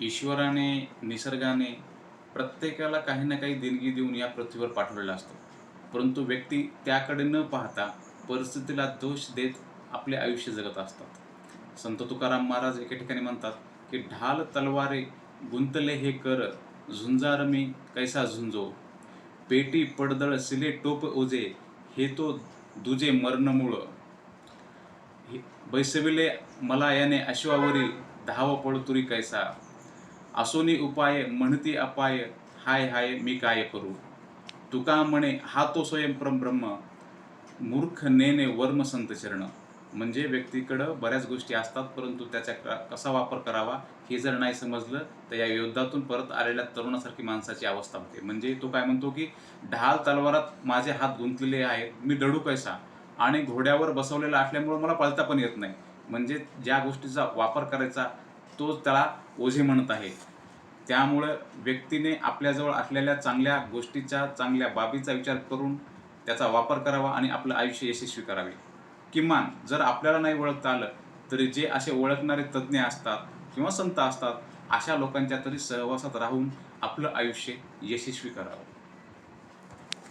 ईश्वराने, निसर्गाने प्रत्येकाला काही ना काही देणगी देऊन या पृथ्वीवर पाठवलेला असतो. परंतु व्यक्ती त्याकडे न पाहता परिस्थितीला दोष देत आपले आयुष्य जगत असतात. संत तुकाराम महाराज एके ठिकाणी म्हणतात, की "ढाल तलवारे गुंतले हे कर, झुंजार मी कैसा झुंजो. पेटी पडदळ सिले टोप ओझे, हे तो दुजे मरणमूळ. बैसविले मला याने अश्वावरी, धाव पळतुरी कैसा. असोनी उपाय म्हणती अपाय, हाय हाय मी काय करू. तुका म्हणे हा तो स्वयं परब्रह्म, मूर्ख नेने वर्म संत चरण." म्हणजे व्यक्तीकडं बऱ्याच गोष्टी असतात, परंतु त्याचा कसा वापर करावा हे जर नाही समजलं तर या युद्धातून परत आलेल्या तरुणासारखी माणसाची अवस्था होते. म्हणजे तो काय म्हणतो, की ढाल तलवारात माझे हात गुंतलेले आहेत, मी लढू कैसा, आणि घोड्यावर बसवलेला असल्यामुळे मला पळता पण येत नाही. म्हणजे ज्या गोष्टीचा वापर करायचा तोच त्याला ओझे म्हणत आहे. त्यामुळं व्यक्तीने आपल्याजवळ असलेल्या चांगल्या गोष्टीचा, चांगल्या बाबीचा विचार करून त्याचा वापर करावा आणि आपलं आयुष्य यशस्वी करावे. किमान जर आपल्याला नाही ओळखता आलं तरी जे असे ओळखणारे तज्ज्ञ असतात किंवा संत असतात, अशा लोकांच्या तरी सहवासात राहून आपलं आयुष्य यशस्वी करावं.